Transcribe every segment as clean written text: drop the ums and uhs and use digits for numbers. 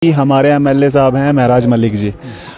हमारे एमएलए साहब हैं महराज मलिक जी।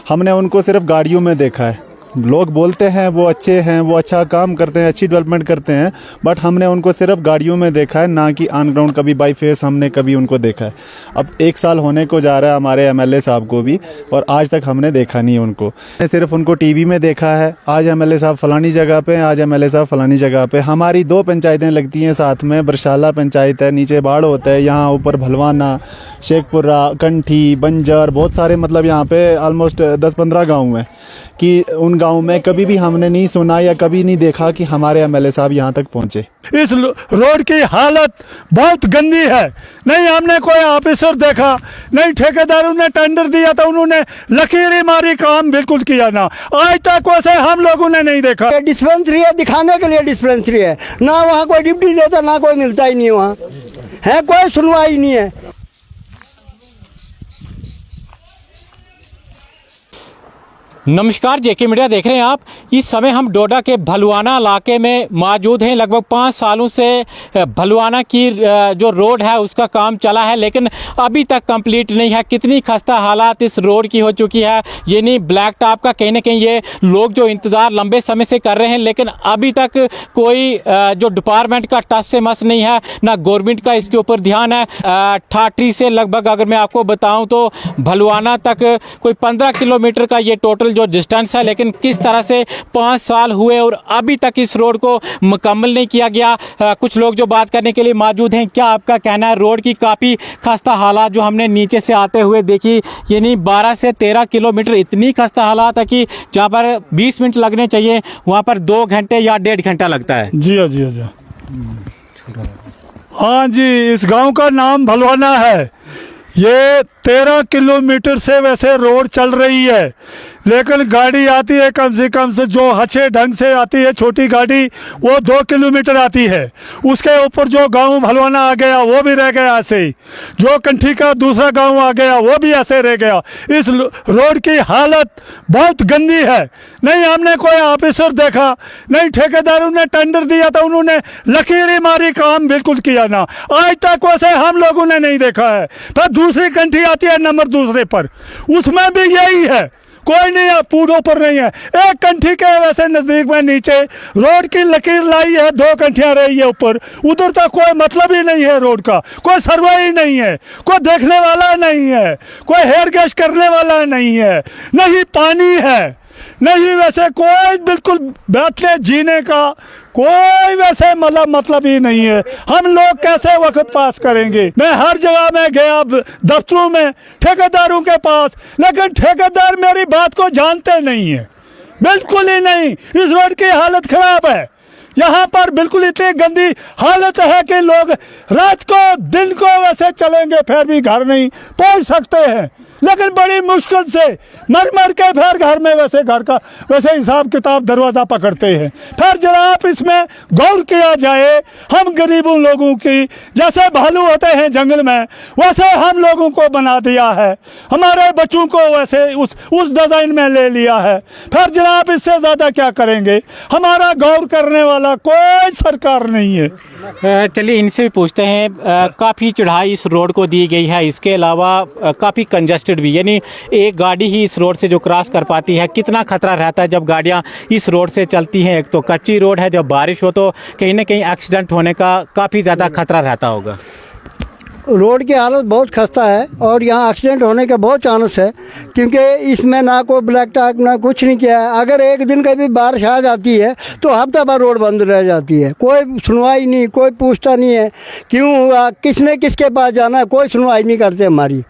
हमने उनको सिर्फ गाड़ियों में देखा है। लोग बोलते हैं वो अच्छे हैं, वो अच्छा काम करते हैं, अच्छी डेवलपमेंट करते हैं, बट हमने उनको सिर्फ गाड़ियों में देखा है, ना कि ऑन ग्राउंड कभी बाई फेस हमने कभी उनको देखा है। अब 1 साल होने को जा रहा है हमारे एमएलए साहब को भी, और आज तक हमने देखा नहीं उनको। सिर्फ उनको टीवी में देखा है, आज एमएलए साहब फलानी जगह पे, आज एमएलए साहब फलानी जगह पे। हमारी 2 पंचायतें लगती हैं साथ में, बरशाला पंचायत है, नीचे बाढ़ होता है, यहाँ ऊपर भलवाना, शेखपुरा, कंठी, बंजर, बहुत सारे मतलब यहाँ पे ऑलमोस्ट 10-15 गाँव हैं कि उन गाँव में कभी भी हमने नहीं सुना या कभी नहीं देखा कि हमारे एमएलए साहब यहाँ तक पहुँचे। इस रोड की हालत बहुत गंदी है। नहीं हमने कोई ऑफिसर देखा, नहीं ठेकेदारों ने टेंडर दिया था, उन्होंने लकीरें मारी, काम बिल्कुल किया ना। आज तक वैसे हम लोगों ने नहीं देखा। डिस्पेंसरी है, दिखाने के लिए डिस्पेंसरी है ना, वहाँ कोई ड्यूटी देता ना, कोई मिलता ही नहीं, वहाँ है कोई सुनवाई नहीं है। नमस्कार, जेके मीडिया देख रहे हैं आप। इस समय हम डोडा के भलुआना इलाके में मौजूद हैं। लगभग 5 सालों से भलुआना की जो रोड है उसका काम चला है, लेकिन अभी तक कंप्लीट नहीं है। कितनी खस्ता हालात इस रोड की हो चुकी है, ये नहीं ब्लैक टॉप का कहीं ना कहीं ये लोग जो इंतज़ार लंबे समय से कर रहे हैं, लेकिन अभी तक कोई जो डिपार्टमेंट का टस से मस नहीं है, ना गवर्नमेंट का इसके ऊपर ध्यान है। ठाठरी से लगभग अगर मैं आपको बताऊँ तो भलुआना तक कोई 15 किलोमीटर का ये टोटल जो डिस्टेंस है, लेकिन किस तरह से 5 साल हुए और अभी तक इस रोड को मुकम्मल नहीं किया गया। कुछ लोग जो बात करने के लिए मौजूद हैं, क्या आपका कहना है? रोड की काफ़ी खस्ता हालात जो हमने नीचे से आते हुए देखी, यानी 12 से 13 किलोमीटर इतनी खस्ता हालात है कि जहाँ पर 20 मिनट लगने चाहिए वहाँ पर 2 घंटे या 1.5 घंटा लगता है। जी हाँ, जी हाँ, हाँ जी। इस गांव का नाम भलवाना है। ये 13 किलोमीटर से वैसे रोड चल रही है, लेकिन गाड़ी आती है कम से जो अच्छे ढंग से आती है, छोटी गाड़ी, वो 2 किलोमीटर आती है। उसके ऊपर जो गांव भलवाना आ गया वो भी रह गया ऐसे ही, जो कंठी का दूसरा गांव आ गया वो भी ऐसे रह गया। इस रोड की हालत बहुत गंदी है। नहीं हमने कोई ऑफिसर देखा, नहीं ठेकेदारों ने टेंडर दिया था, उन्होंने लकीरें मारी, काम बिल्कुल किया ना। आज तक वैसे हम लोगों ने नहीं देखा है। फिर दूसरी कंठी आती है नंबर दूसरे पर, उसमें भी यही है, कोई नहीं है, पूरों पर नहीं है। एक कंठी के वैसे नज़दीक में नीचे रोड की लकीर लाई है, 2 कंठियाँ रही है ऊपर, उधर तक कोई मतलब ही नहीं है रोड का, कोई सर्वे ही नहीं है, कोई देखने वाला नहीं है, कोई हेयर गैस करने वाला नहीं है, नहीं पानी है, नहीं वैसे कोई बिल्कुल बैठने जीने का कोई वैसे मतलब ही नहीं है। हम लोग कैसे वक्त पास करेंगे? मैं हर जगह में गया, दफ्तरों में, ठेकेदारों के पास, लेकिन ठेकेदार मेरी बात को जानते नहीं है, बिल्कुल ही नहीं। इस रोड की हालत खराब है। यहाँ पर बिल्कुल इतनी गंदी हालत है कि लोग रात को दिन को वैसे चलेंगे फिर भी घर नहीं पहुँच सकते हैं, लेकिन बड़ी मुश्किल से मर के फिर घर में वैसे घर का वैसे हिसाब किताब दरवाज़ा पकड़ते हैं। फिर जरा आप इसमें गौर किया जाए। हम गरीबों लोगों की जैसे भालू होते हैं जंगल में, वैसे हम लोगों को बना दिया है, हमारे बच्चों को वैसे उस डिज़ाइन में ले लिया है। फिर जरा आप इससे ज़्यादा क्या करेंगे? हमारा गौर करने वाला कोई सरकार नहीं है। चलिए इनसे भी पूछते हैं। काफ़ी चढ़ाई इस रोड को दी गई है, इसके अलावा काफ़ी कंजस्टेड भी, यानी एक गाड़ी ही इस रोड से जो क्रॉस कर पाती है। कितना खतरा रहता है जब गाड़ियां इस रोड से चलती हैं? एक तो कच्ची रोड है, जब बारिश हो तो कहीं ना कहीं एक्सीडेंट होने का काफ़ी ज़्यादा खतरा रहता होगा। रोड की हालत बहुत खस्ता है और यहाँ एक्सीडेंट होने का बहुत चांस है, क्योंकि इसमें ना कोई ब्लैक टॉप ना कुछ नहीं किया है। अगर एक दिन कभी बारिश आ जाती है तो हफ्ता भर रोड बंद रह जाती है, कोई सुनवाई नहीं, कोई पूछता नहीं है क्यों हुआ, किसने किसके पास जाना है, कोई सुनवाई नहीं करते हमारी।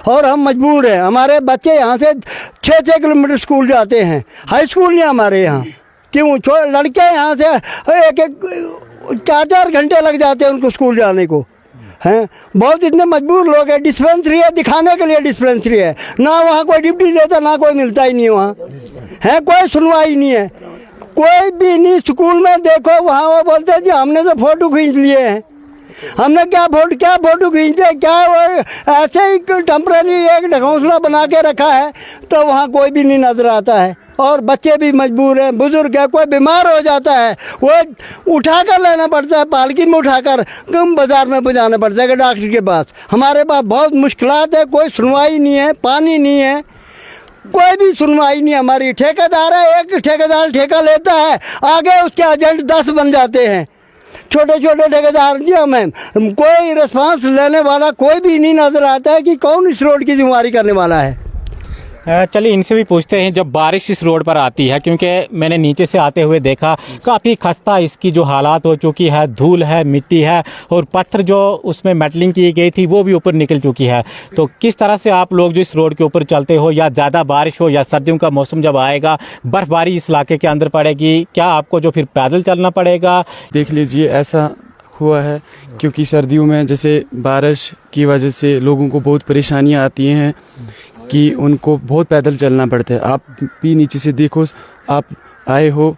और हम मजबूर हैं, हमारे बच्चे यहाँ से 6-6 किलोमीटर स्कूल जाते हैं, हाई स्कूल नहीं हमारे यहाँ। क्यों लड़के यहाँ से 4-4 घंटे लग जाते हैं उनको स्कूल जाने को, हैं। बहुत इतने मजबूर लोग हैं। डिस्पेंसरी है, दिखाने के लिए डिस्पेंसरी है ना, वहाँ कोई ड्यूटी देता ना, कोई मिलता ही नहीं, वहाँ है कोई सुनवाई नहीं है, कोई भी नहीं। स्कूल में देखो वहाँ वो बोलते हैं जी हमने तो फ़ोटो खींच लिए हैं। हमने क्या फ़ोटो खींचते, क्या वो ऐसे ही टेम्परेरी एक ढकौंसला बना के रखा है, तो वहाँ कोई भी नहीं नज़र आता है। और बच्चे भी मजबूर हैं, बुजुर्ग है, कोई बीमार हो जाता है वो उठा कर लेना पड़ता है, पालकी में उठाकर कम बाज़ार में पहुँचाना पड़ता है डॉक्टर के पास। हमारे पास बहुत मुश्किलात है, कोई सुनवाई नहीं है, पानी नहीं है, कोई भी सुनवाई नहीं। हमारी ठेकेदार है, एक ठेकेदार ठेका लेता है, आगे उसके एजेंट 10 बन जाते हैं, छोटे छोटे ठेकेदार जी। हमें कोई रिस्पांस लेने वाला कोई भी नहीं नज़र आता है कि कौन इस रोड की जिम्मेवारी करने वाला है। चलिए इनसे भी पूछते हैं, जब बारिश इस रोड पर आती है, क्योंकि मैंने नीचे से आते हुए देखा काफ़ी खस्ता इसकी जो हालात हो चुकी है, धूल है, मिट्टी है और पत्थर जो उसमें मेटलिंग की गई थी वो भी ऊपर निकल चुकी है। तो किस तरह से आप लोग जो इस रोड के ऊपर चलते हो, या ज़्यादा बारिश हो या सर्दियों का मौसम जब आएगा, बर्फ़बारी इस इलाके के अंदर पड़ेगी, क्या आपको जो फिर पैदल चलना पड़ेगा? देख लीजिए ऐसा हुआ है, क्योंकि सर्दियों में जैसे बारिश की वजह से लोगों को बहुत परेशानियां आती हैं कि उनको बहुत पैदल चलना पड़ता है। आप भी नीचे से देखो, आप आए हो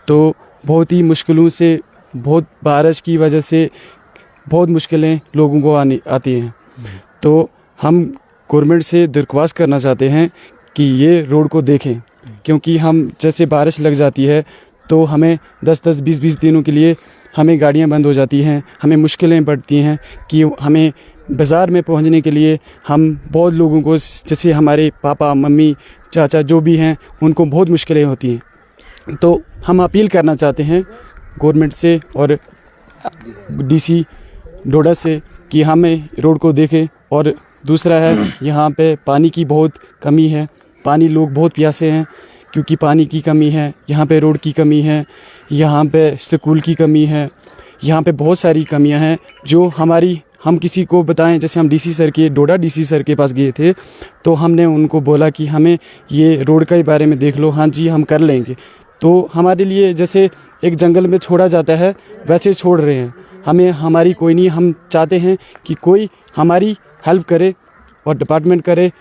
तो बहुत ही मुश्किलों से, बहुत बारिश की वजह से बहुत मुश्किलें लोगों को आती हैं। तो हम गवर्नमेंट से दरख्वास्त करना चाहते हैं कि ये रोड को देखें, क्योंकि हम जैसे बारिश लग जाती है तो हमें 10-10, 20-20 दिनों के लिए हमें गाड़ियां बंद हो जाती हैं, हमें मुश्किलें पड़ती हैं कि हमें बाज़ार में पहुंचने के लिए हम बहुत लोगों को, जैसे हमारे पापा मम्मी चाचा जो भी हैं, उनको बहुत मुश्किलें होती हैं। तो हम अपील करना चाहते हैं गवर्नमेंट से और डीसी डोडा से कि हमें रोड को देखें। और दूसरा है, यहाँ पे पानी की बहुत कमी है, पानी लोग बहुत प्यासे हैं क्योंकि पानी की कमी है, यहाँ पे रोड की कमी है, यहाँ पे स्कूल की कमी है, यहाँ पे बहुत सारी कमियाँ हैं जो हम किसी को बताएं। जैसे हम डीसी सर के, डोडा डीसी सर के पास गए थे तो हमने उनको बोला कि हमें ये रोड के बारे में देख लो। हाँ जी, हम कर लेंगे। तो हमारे लिए जैसे एक जंगल में छोड़ा जाता है वैसे छोड़ रहे हैं हमें, हमारी कोई नहीं। हम चाहते हैं कि कोई हमारी हेल्प करे और डिपार्टमेंट करे,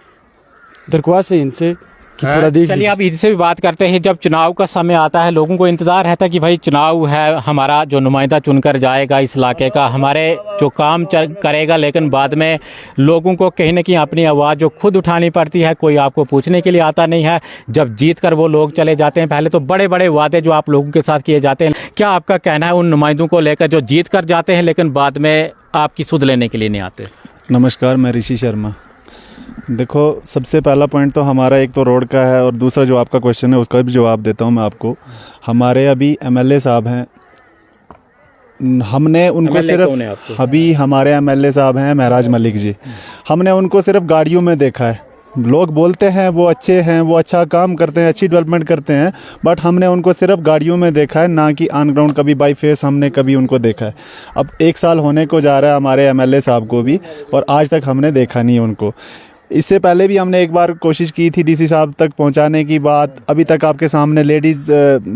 दरख्वास्त है इनसे कि थोड़ा देख। चलिए अब इनसे भी बात करते हैं। जब चुनाव का समय आता है, लोगों को इंतज़ार रहता है कि भाई चुनाव है, हमारा जो नुमाइंदा चुनकर जाएगा इस इलाके का, हमारे जो काम करेगा, लेकिन बाद में लोगों को कहीं ना कहीं अपनी आवाज़ जो खुद उठानी पड़ती है, कोई आपको पूछने के लिए आता नहीं है। जब जीत कर वो लोग चले जाते हैं, पहले तो बड़े बड़े वादे जो आप लोगों के साथ किए जाते हैं, क्या आपका कहना है उन नुमाइंदों को लेकर जो जीत कर जाते हैं लेकिन बाद में आपकी सुध लेने के लिए नहीं आते? नमस्कार, मैं ऋषि शर्मा। देखो, सबसे पहला पॉइंट तो हमारा एक तो रोड का है और दूसरा जो आपका क्वेश्चन है उसका भी जवाब देता हूं मैं आपको। हमारे अभी एमएलए साहब हैं, हमने उनको सिर्फ, अभी हमारे एमएलए साहब हैं महराज मलिक जी, हमने उनको सिर्फ गाड़ियों में देखा है। लोग बोलते हैं वो अच्छे हैं, वो अच्छा काम करते हैं, अच्छी डेवलपमेंट करते हैं, बट हमने उनको सिर्फ गाड़ियों में देखा है, ना कि ऑन ग्राउंड कभी बाई फेस हमने कभी उनको देखा है। अब 1 साल होने को जा रहा है हमारे एमएलए साहब को भी, और आज तक हमने देखा नहीं उनको। इससे पहले भी हमने एक बार कोशिश की थी डीसी साहब तक पहुंचाने की बात, अभी तक आपके सामने लेडीज़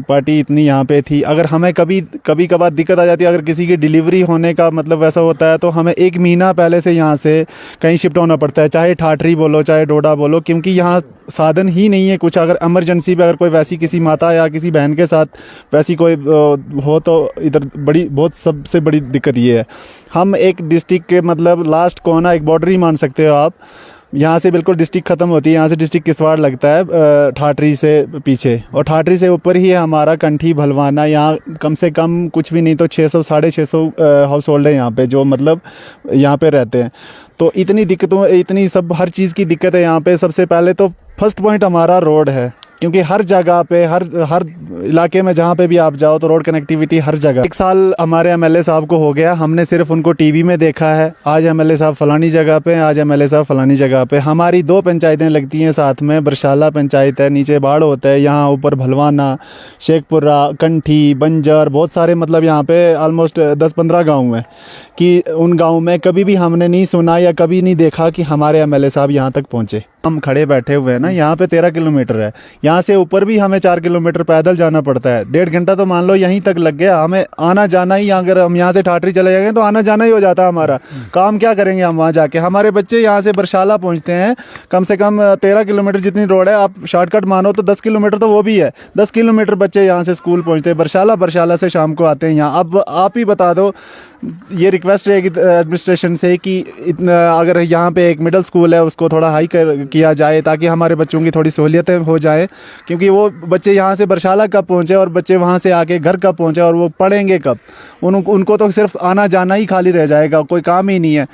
पार्टी इतनी यहाँ पे थी। अगर हमें कभी कभार दिक्कत आ जाती है, अगर किसी की डिलीवरी होने का मतलब वैसा होता है, तो हमें 1 महीना पहले से यहाँ से कहीं शिफ्ट होना पड़ता है, चाहे ठाठरी बोलो चाहे डोडा बोलो, क्योंकि यहाँ साधन ही नहीं है कुछ। अगर इमरजेंसी में अगर कोई वैसी किसी माता या किसी बहन के साथ वैसी कोई हो तो इधर बहुत सबसे बड़ी दिक्कत ये है। हम एक डिस्ट्रिक्ट के मतलब लास्ट कोना, एक बॉर्डर ही मान सकते हो आप, यहाँ से बिल्कुल डिस्ट्रिक्ट ख़त्म होती है, यहाँ से डिस्ट्रिक्ट किश्तवाड़ लगता है ठाठरी से पीछे, और ठाठरी से ऊपर ही है हमारा कंठी भलवाना। यहाँ कम से कम कुछ भी नहीं तो 600-650 हाउस होल्ड है यहाँ पे, जो मतलब यहाँ पे रहते हैं। तो इतनी दिक्कतों, इतनी सब हर चीज़ की दिक्कत है यहाँ पे। सबसे पहले तो फर्स्ट पॉइंट हमारा रोड है, क्योंकि हर जगह पे हर इलाके में जहाँ पे भी आप जाओ तो रोड कनेक्टिविटी हर जगह। 1 साल हमारे एमएलए साहब को हो गया, हमने सिर्फ उनको टीवी में देखा है, आज एमएलए साहब फलानी जगह पे, आज एमएलए साहब फलानी जगह पे। हमारी 2 पंचायतें लगती हैं साथ में, बरशाला पंचायत है, नीचे बाढ़ होता है, यहाँ ऊपर भलवाना, शेखपुरा, कंठी, बंजर, बहुत सारे मतलब यहाँ पे ऑलमोस्ट 10-15 गाँव हैं कि उन गाँव में कभी भी हमने नहीं सुना या कभी नहीं देखा कि हमारे एमएलए साहब यहाँ तक पहुँचे। हम खड़े बैठे हुए हैं ना, यहाँ पे 13 किलोमीटर है, यहाँ से ऊपर भी हमें 4 किलोमीटर पैदल जाना पड़ता है। 1.5 घंटा तो मान लो यहीं तक लग गया हमें आना जाना ही। अगर हम यहाँ से ठाठरी चले जाएंगे तो आना जाना ही हो जाता है हमारा। काम क्या करेंगे हम वहाँ जाके? हमारे बच्चे यहाँ से बरशाला पहुँचते हैं, कम से कम 13 किलोमीटर जितनी रोड है, आप शॉर्टकट मानो तो 10 किलोमीटर तो वो भी है। 10 किलोमीटर बच्चे यहाँ से स्कूल पहुँचते हैं बरशाला से शाम को आते हैं यहाँ। अब आप ही बता दो, ये रिक्वेस्ट रहेगी एडमिनिस्ट्रेशन से कि इतना अगर यहाँ पे एक मिडिल स्कूल है उसको थोड़ा हाई किया जाए ताकि हमारे बच्चों की थोड़ी सहूलियतें हो जाए, क्योंकि वो बच्चे यहाँ से बरशाला कब पहुँचे और बच्चे वहाँ से आके घर कब पहुँचे और वो पढ़ेंगे कब। उनको तो सिर्फ आना जाना ही खाली रह जाएगा, कोई काम ही नहीं है।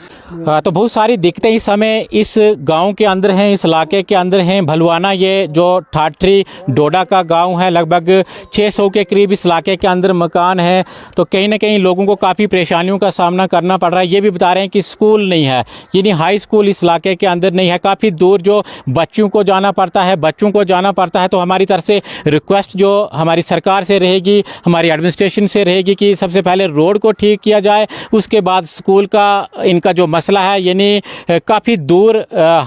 तो बहुत सारी दिक्कतें इस समय इस गांव के अंदर हैं, इस इलाके के अंदर हैं। भलुआना ये जो ठाठरी डोडा का गांव है, लगभग 600 के करीब इस इलाके के अंदर मकान है। तो कहीं ना कहीं लोगों को काफ़ी परेशानियों का सामना करना पड़ रहा है। ये भी बता रहे हैं कि स्कूल नहीं है, यानी हाई स्कूल इस इलाके के अंदर नहीं है, काफ़ी दूर जो बच्चों को जाना पड़ता है। तो हमारी तरफ से रिक्वेस्ट जो हमारी सरकार से रहेगी, हमारी एडमिनिस्ट्रेशन से रहेगी कि सबसे पहले रोड को ठीक किया जाए, उसके बाद स्कूल का इनका जो मसला है, यानी काफ़ी दूर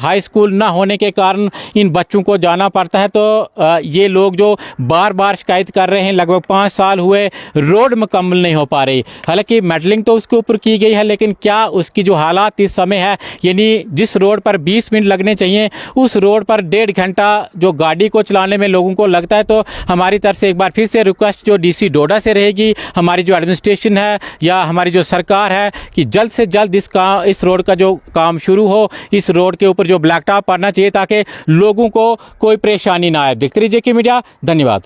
हाई स्कूल ना होने के कारण इन बच्चों को जाना पड़ता है। तो ये लोग जो बार बार शिकायत कर रहे हैं, लगभग 5 साल हुए रोड मुकम्मल नहीं हो पा रही। हालांकि मेटलिंग तो उसके ऊपर की गई है, लेकिन क्या उसकी जो हालात इस समय है, यानी जिस रोड पर 20 मिनट लगने चाहिए उस रोड पर 1.5 घंटा जो गाड़ी को चलाने में लोगों को लगता है। तो हमारी तरफ से एक बार फिर से रिक्वेस्ट जो डीसी डोडा से रहेगी, हमारी जो एडमिनिस्ट्रेशन है या हमारी जो सरकार है, कि जल्द से जल्द इस रोड का जो काम शुरू हो, इस रोड के ऊपर जो ब्लैक टॉप पड़ना चाहिए ताकि लोगों को कोई परेशानी ना आए। देखते रहिए जेके मीडिया, धन्यवाद।